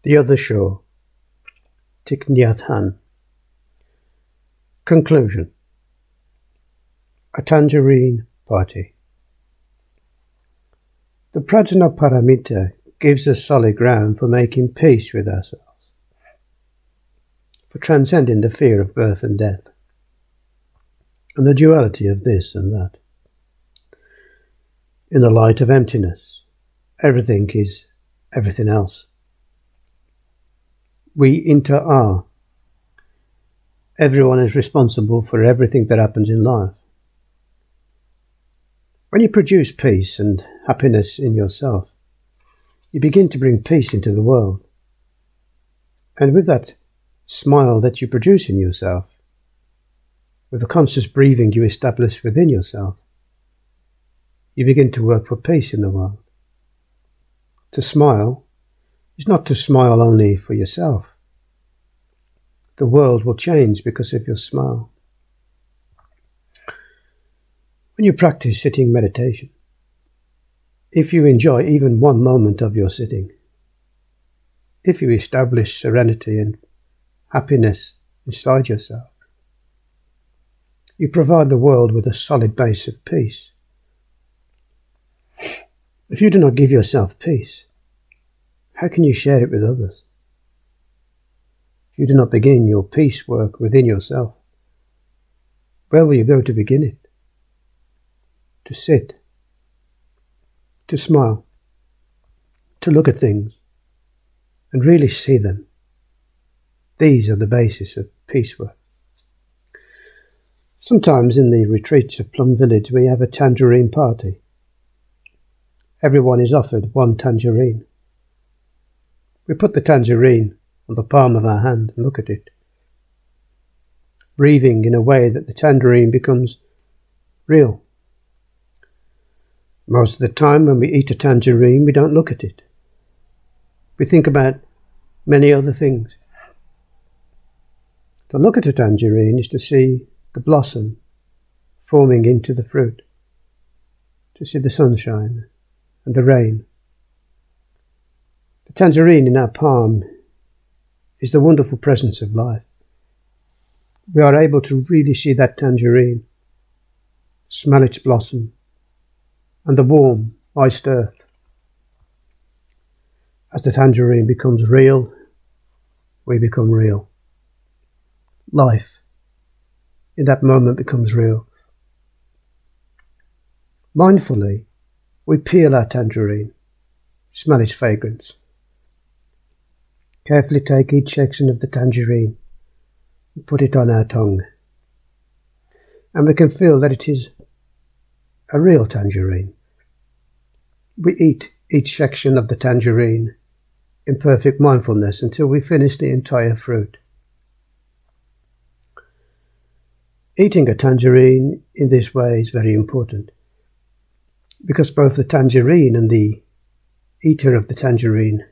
The Other Shore, Thich Nhat Hanh. Conclusion. A Tangerine Party. The Prajnaparamita gives us solid ground for making peace with ourselves, for transcending the fear of birth and death, and the duality of this and that. In the light of emptiness, everything is everything else. We inter-are. Everyone is responsible for everything that happens in life. When you produce peace and happiness in yourself, you begin to bring peace into the world. And with that smile that you produce in yourself, with the conscious breathing you establish within yourself, you begin to work for peace in the world. To smile is not to smile only for yourself. The world will change because of your smile. When you practice sitting meditation, if you enjoy even one moment of your sitting, if you establish serenity and happiness inside yourself, you provide the world with a solid base of peace. If you do not give yourself peace, how can you share it with others? If you do not begin your peace work within yourself, where will you go to begin it? To sit, to smile, to look at things, and really see them. These are the basis of peace work. Sometimes in the retreats of Plum Village we have a tangerine party. Everyone is offered one tangerine. We put the tangerine on the palm of our hand and look at it, breathing in a way that the tangerine becomes real. Most of the time when we eat a tangerine, we don't look at it. We think about many other things. To look at a tangerine is to see the blossom forming into the fruit, to see the sunshine and the rain. The tangerine in our palm is the wonderful presence of life. We are able to really see that tangerine, smell its blossom, and the warm, moist earth. As the tangerine becomes real, we become real. Life, in that moment, becomes real. Mindfully, we peel our tangerine, smell its fragrance. Carefully take each section of the tangerine and put it on our tongue. And we can feel that it is a real tangerine. We eat each section of the tangerine in perfect mindfulness until we finish the entire fruit. Eating a tangerine in this way is very important, because both the tangerine and the eater of the tangerine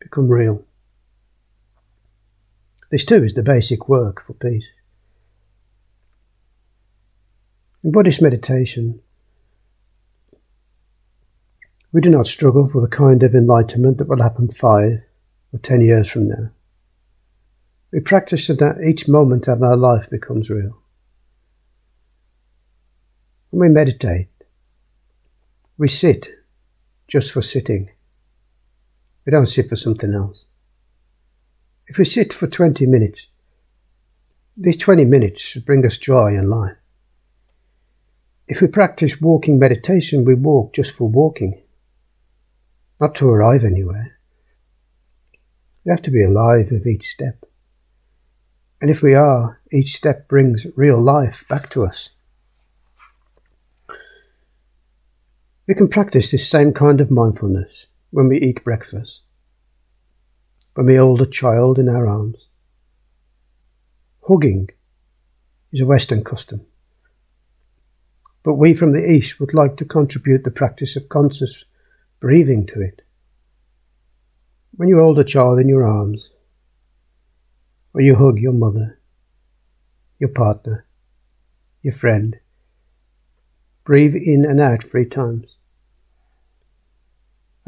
become real. This too is the basic work for peace. In Buddhist meditation, we do not struggle for the kind of enlightenment that will happen 5 or 10 years from now. We practice so that each moment of our life becomes real. When we meditate, we sit just for sitting. We don't sit for something else. If we sit for 20 minutes, these 20 minutes should bring us joy and life. If we practice walking meditation, we walk just for walking, not to arrive anywhere. We have to be alive with each step. And if we are, each step brings real life back to us. We can practice this same kind of mindfulness when we eat breakfast, when we hold a child in our arms. Hugging is a Western custom, but we from the East would like to contribute the practice of conscious breathing to it. When you hold a child in your arms, or you hug your mother, your partner, your friend, breathe in and out 3 times.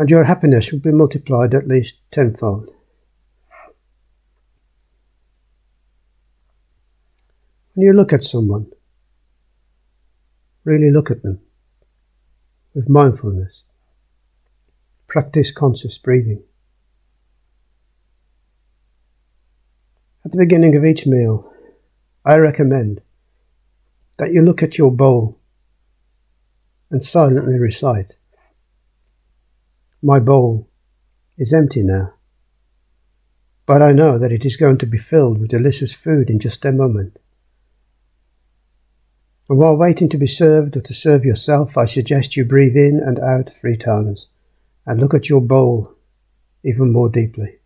And your happiness will be multiplied at least tenfold. When you look at someone, really look at them with mindfulness. Practice conscious breathing. At the beginning of each meal, I recommend that you look at your bowl and silently recite, "My bowl is empty now, but I know that it is going to be filled with delicious food in just a moment." And while waiting to be served or to serve yourself, I suggest you breathe in and out 3 times and look at your bowl even more deeply.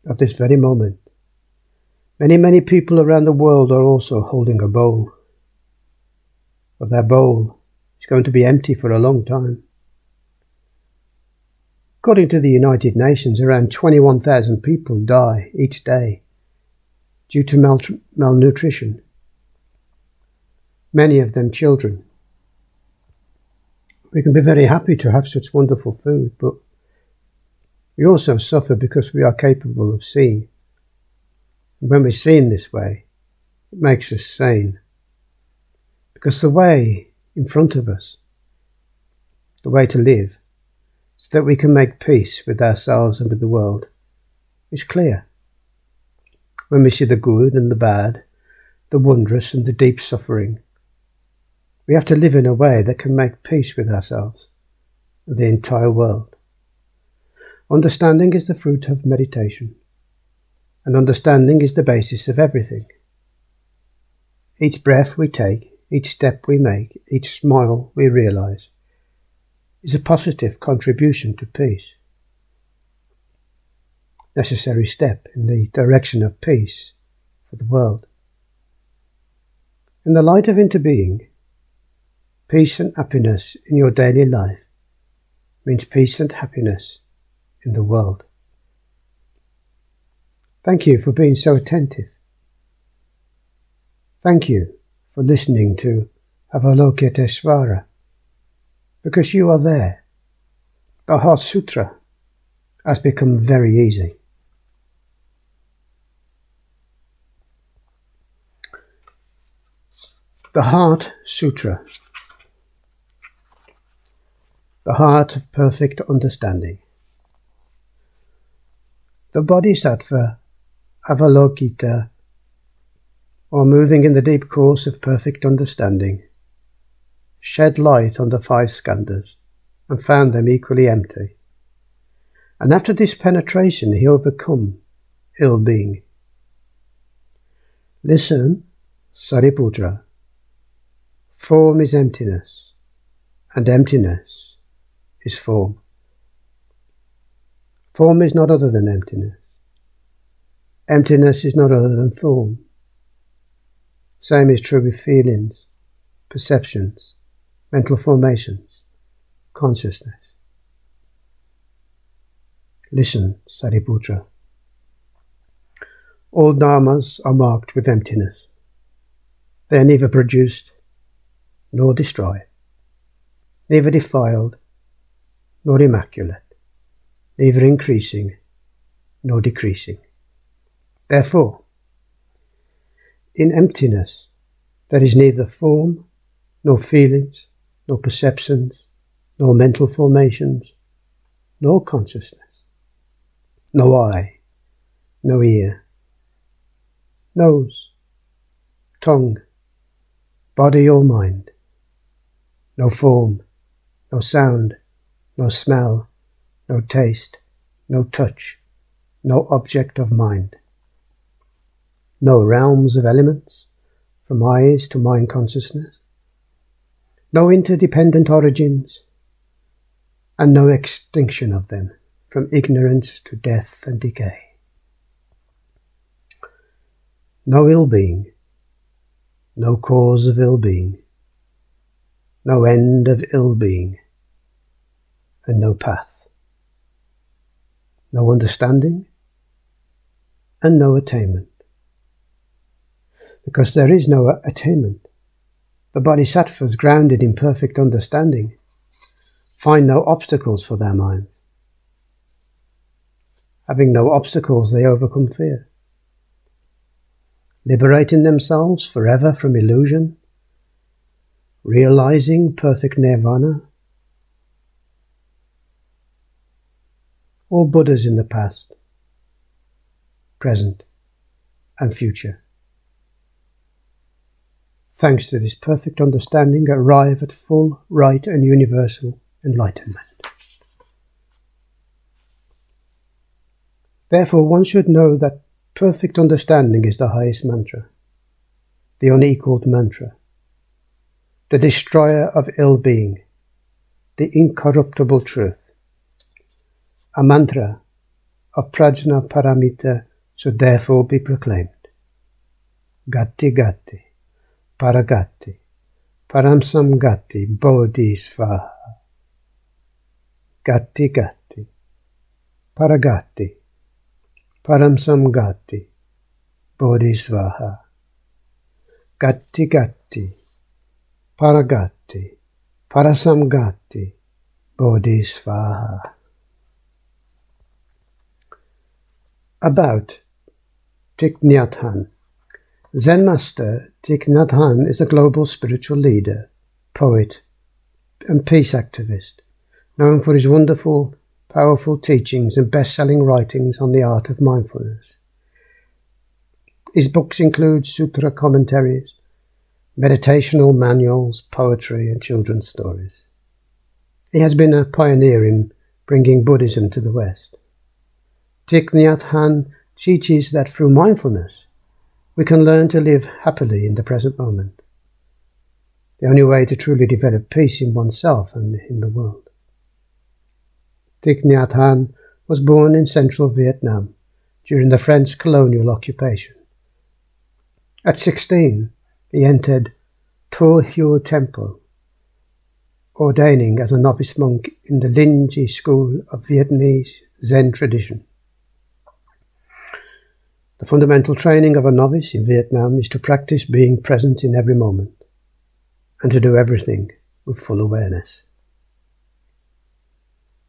At this very moment, many people around the world are also holding a bowl. But their bowl is going to be empty for a long time. According to the United Nations, around 21,000 people die each day due to malnutrition, many of them children. We can be very happy to have such wonderful food, but we also suffer because we are capable of seeing. And when we see in this way, it makes us sane. Because the way in front of us, the way to live, so that we can make peace with ourselves and with the world, is clear. When we see the good and the bad, the wondrous and the deep suffering, we have to live in a way that can make peace with ourselves and the entire world. Understanding is the fruit of meditation, and understanding is the basis of everything. Each breath we take, each step we make, each smile we realize, is a positive contribution to peace. Necessary step in the direction of peace for the world. In the light of interbeing, peace and happiness in your daily life means peace and happiness in the world. Thank you for being so attentive. Thank you for listening to Avalokiteshvara, because you are there. The Heart Sutra has become very easy. The Heart Sutra, the heart of perfect understanding. The Bodhisattva Avalokita, or moving in the deep course of perfect understanding, shed light on the 5 skandhas and found them equally empty. And after this penetration he overcome ill-being. Listen, Sariputra, form is emptiness, and emptiness is form. Form is not other than emptiness. Emptiness is not other than form. Same is true with feelings, perceptions, mental formations, consciousness. Listen, Sariputra. All dharmas are marked with emptiness. They are neither produced nor destroyed, neither defiled nor immaculate, neither increasing nor decreasing. Therefore, in emptiness there is neither form, nor feelings, nor perceptions, nor mental formations, nor consciousness, no eye, no ear, nose, tongue, body or mind, no form, no sound, no smell, no taste, no touch, no object of mind, no realms of elements, from eyes to mind consciousness, no interdependent origins, and no extinction of them, from ignorance to death and decay. No ill-being, no cause of ill-being, no end of ill-being, and no path. No understanding, and no attainment. Because there is no attainment, the bodhisattvas, grounded in perfect understanding, find no obstacles for their minds. Having no obstacles, they overcome fear. liberating themselves forever from illusion, realizing perfect nirvana. All Buddhas in the past, present, and future, thanks to this perfect understanding, arrive at full, right, and universal enlightenment. Therefore, one should know that perfect understanding is the highest mantra, the unequaled mantra, the destroyer of ill-being, the incorruptible truth. A mantra of prajna paramita should therefore be proclaimed. Gati gati, paragati, paramsam gati, bodhi svaha. Gati gati, paragati, paramsam gati, bodhi svaha. Gati gati, paragati, parasam gati, bodhi svaha. About Thich Nhat Hanh. Zen Master Thich Nhat Hanh is a global spiritual leader, poet, and peace activist, known for his wonderful, powerful teachings and best-selling writings on the art of mindfulness. His books include sutra commentaries, meditational manuals, poetry, and children's stories. He has been a pioneer in bringing Buddhism to the West. Thich Nhat Hanh teaches that through mindfulness, we can learn to live happily in the present moment, the only way to truly develop peace in oneself and in the world. Thich Nhat Hanh was born in central Vietnam during the French colonial occupation. At 16, he entered To Hue Temple, ordaining as a novice monk in the Linh Chi school of Vietnamese Zen tradition. The fundamental training of a novice in Vietnam is to practice being present in every moment and to do everything with full awareness.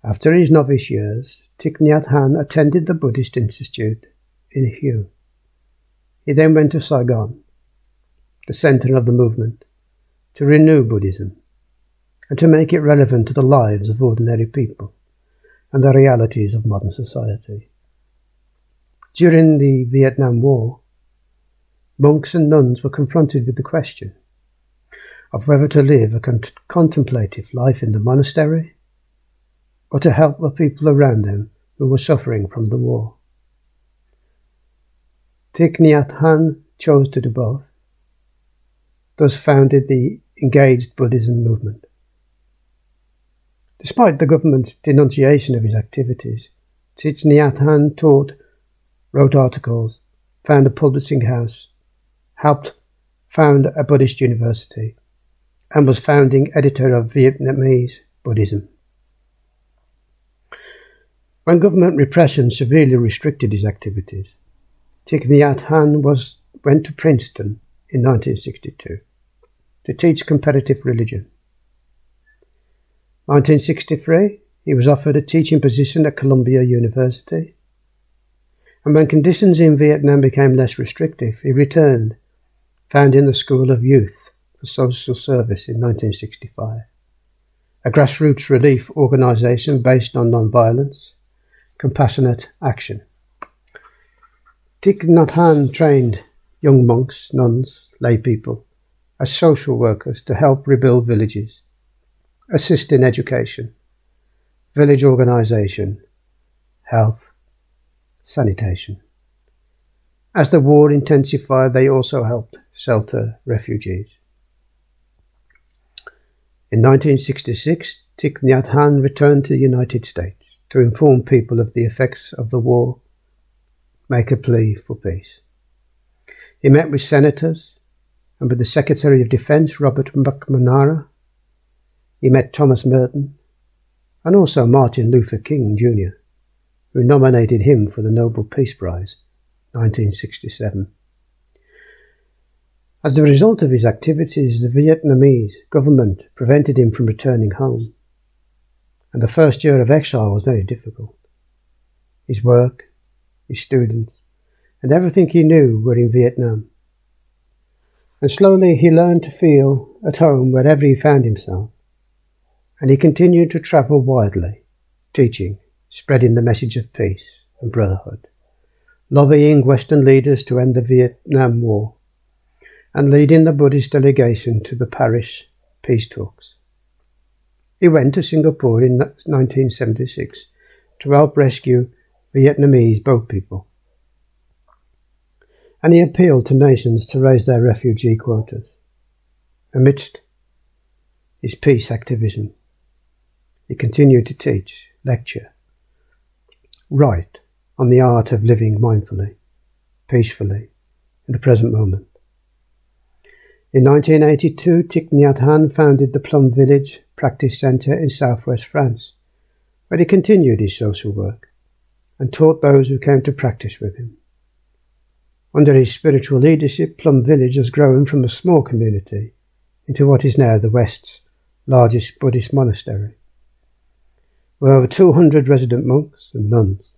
After his novice years, Thich Nhat Hanh attended the Buddhist Institute in Hue. He then went to Saigon, the center of the movement, to renew Buddhism and to make it relevant to the lives of ordinary people and the realities of modern society. During the Vietnam War, monks and nuns were confronted with the question of whether to live a contemplative life in the monastery or to help the people around them who were suffering from the war. Thich Nhat Hanh chose to do both, thus founded the Engaged Buddhism movement. Despite the government's denunciation of his activities, Thich Nhat Hanh taught, wrote articles, found a publishing house, helped found a Buddhist university, and was founding editor of Vietnamese Buddhism. When government repression severely restricted his activities, Thich Nhat Hanh went to Princeton in 1962 to teach comparative religion. 1963, he was offered a teaching position at Columbia University, and when conditions in Vietnam became less restrictive, he returned, founding the School of Youth for Social Service in 1965, a grassroots relief organisation based on non-violence, compassionate action. Thich Nhat Hanh trained young monks, nuns, lay people as social workers to help rebuild villages, assist in education, village organisation, health, sanitation. As the war intensified, they also helped shelter refugees. In 1966, Thich Nhat Hanh returned to the United States to inform people of the effects of the war, make a plea for peace. He met with senators and with the Secretary of Defense, Robert McNamara. He met Thomas Merton and also Martin Luther King Jr., who nominated him for the Nobel Peace Prize, 1967. As a result of his activities, the Vietnamese government prevented him from returning home, and the first year of exile was very difficult. His work, his students, and everything he knew were in Vietnam, And slowly he learned to feel at home wherever he found himself, and he continued to travel widely, teaching, spreading the message of peace and brotherhood, lobbying Western leaders to end the Vietnam War, and leading the Buddhist delegation to the Paris peace talks. He went to Singapore in 1976 to help rescue Vietnamese boat people, and he appealed to nations to raise their refugee quotas. Amidst his peace activism, he continued to teach, lecture, write on the art of living mindfully, peacefully, in the present moment. In 1982, Thich Nhat Hanh founded the Plum Village Practice Centre in southwest France, where he continued his social work and taught those who came to practice with him. Under his spiritual leadership, Plum Village has grown from a small community into what is now the West's largest Buddhist monastery, with over 200 resident monks and nuns.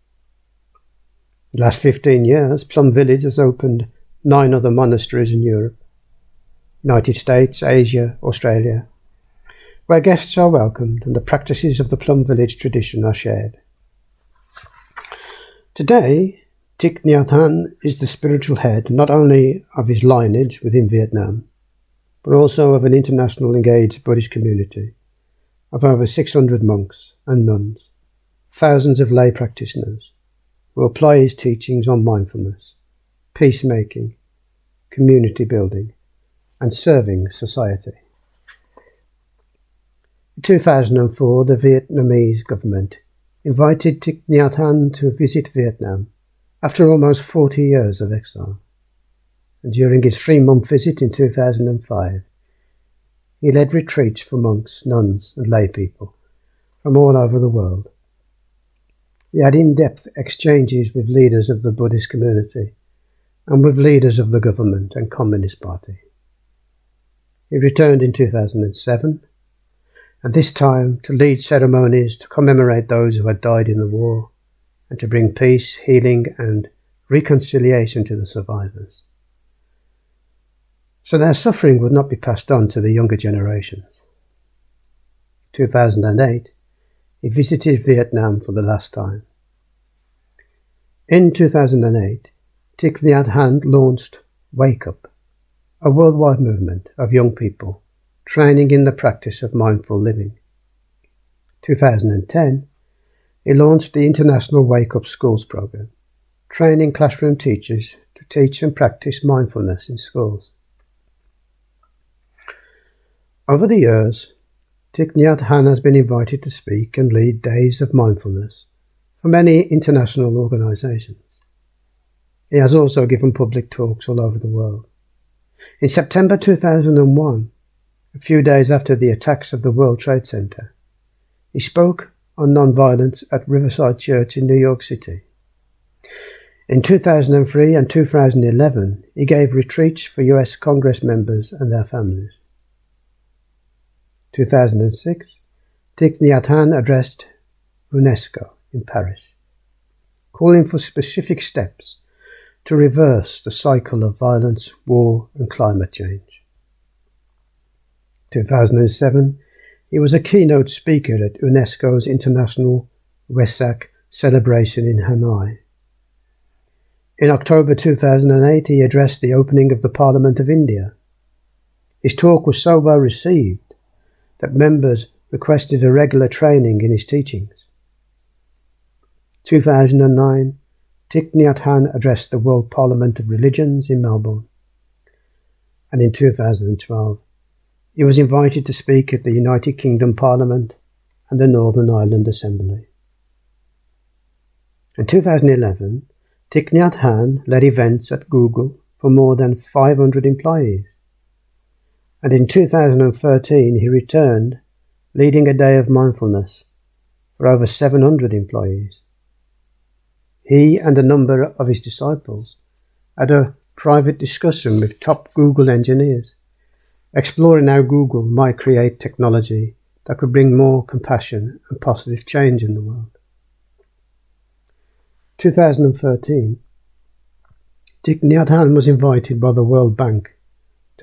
In the last 15 years, Plum Village has opened 9 other monasteries in Europe, United States, Asia, Australia, where guests are welcomed and the practices of the Plum Village tradition are shared. Today, Thich Nhat Hanh is the spiritual head not only of his lineage within Vietnam, but also of an international engaged Buddhist community of over 600 monks and nuns, thousands of lay practitioners who apply his teachings on mindfulness, peacemaking, community building, and serving society. In 2004, the Vietnamese government invited Thich Nhat Hanh to visit Vietnam after almost 40 years of exile. And during his 3-month visit in 2005, he led retreats for monks, nuns, and lay people from all over the world. He had in-depth exchanges with leaders of the Buddhist community and with leaders of the government and Communist Party. He returned in 2007, and this time to lead ceremonies to commemorate those who had died in the war and to bring peace, healing, and reconciliation to the survivors, so their suffering would not be passed on to the younger generations. In 2008, he visited Vietnam for the last time. In 2008, Thich Nhat Hanh launched Wake Up, a worldwide movement of young people training in the practice of mindful living. 2010, he launched the International Wake Up Schools program, training classroom teachers to teach and practice mindfulness in schools. Over the years, Thich Nhat Hanh has been invited to speak and lead days of mindfulness for many international organisations. He has also given public talks all over the world. In September 2001, a few days after the attacks of the World Trade Center, he spoke on nonviolence at Riverside Church in New York City. In 2003 and 2011, he gave retreats for US Congress members and their families. 2006, Thich Nhat Hanh addressed UNESCO in Paris, calling for specific steps to reverse the cycle of violence, war, and climate change. 2007, he was a keynote speaker at UNESCO's International Wesak celebration in Hanoi. In October 2008, he addressed the opening of the Parliament of India. His talk was so well received that members requested a regular training in his teachings. 2009, Thich Nhat Hanh addressed the World Parliament of Religions in Melbourne. And in 2012, he was invited to speak at the United Kingdom Parliament and the Northern Ireland Assembly. In 2011, Thich Nhat Hanh led events at Google for more than 500 employees. And in 2013, he returned, leading a day of mindfulness for over 700 employees. He and a number of his disciples had a private discussion with top Google engineers, exploring how Google might create technology that could bring more compassion and positive change in the world. 2013, Thich Nhat Hanh was invited by the World Bank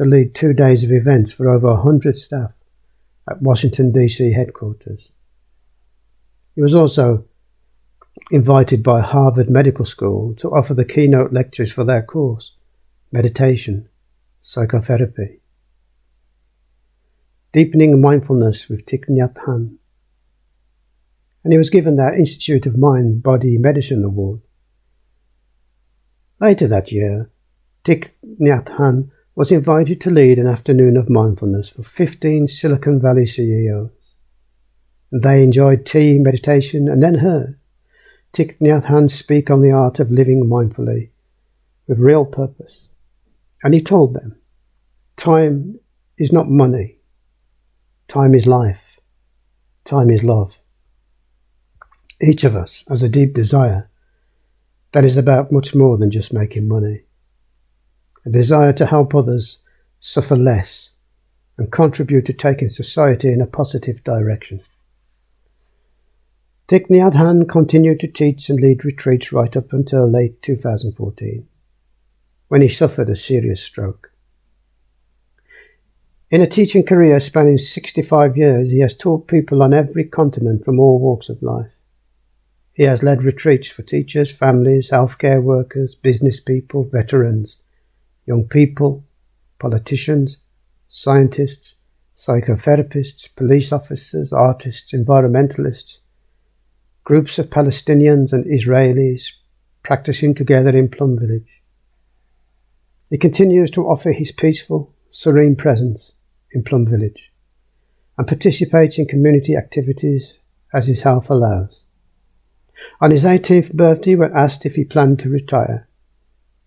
to lead 2 days of events for over 100 staff at Washington, D.C. headquarters. He was also invited by Harvard Medical School to offer the keynote lectures for their course, Meditation, Psychotherapy. Deepening Mindfulness with Thich Nhat Hanh. And he was given their Institute of Mind Body Medicine Award. Later that year, Thich Nhat Hanh was invited to lead an afternoon of mindfulness for 15 Silicon Valley CEOs. And they enjoyed tea, meditation, and then heard Thich Nhat Hanh speak on the art of living mindfully with real purpose. And he told them, time is not money. Time is life. Time is love. Each of us has a deep desire that is about much more than just making money. A desire to help others suffer less and contribute to taking society in a positive direction. Thich Nhat Hanh continued to teach and lead retreats right up until late 2014, when he suffered a serious stroke. In a teaching career spanning 65 years, he has taught people on every continent from all walks of life. He has led retreats for teachers, families, healthcare workers, business people, veterans, young people, politicians, scientists, psychotherapists, police officers, artists, environmentalists, groups of Palestinians and Israelis practicing together in Plum Village. He continues to offer his peaceful, serene presence in Plum Village and participates in community activities as his health allows. On his 18th birthday, when asked if he planned to retire,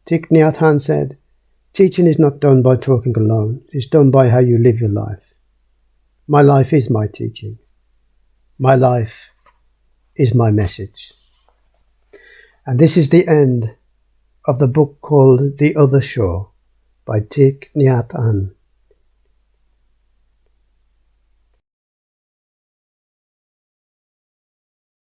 Thich Nhat Hanh said, "Teaching is not done by talking alone. It is done by how you live your life. My life is my teaching. My life is my message." And this is the end of the book called The Other Shore by Thich Nhat Hanh.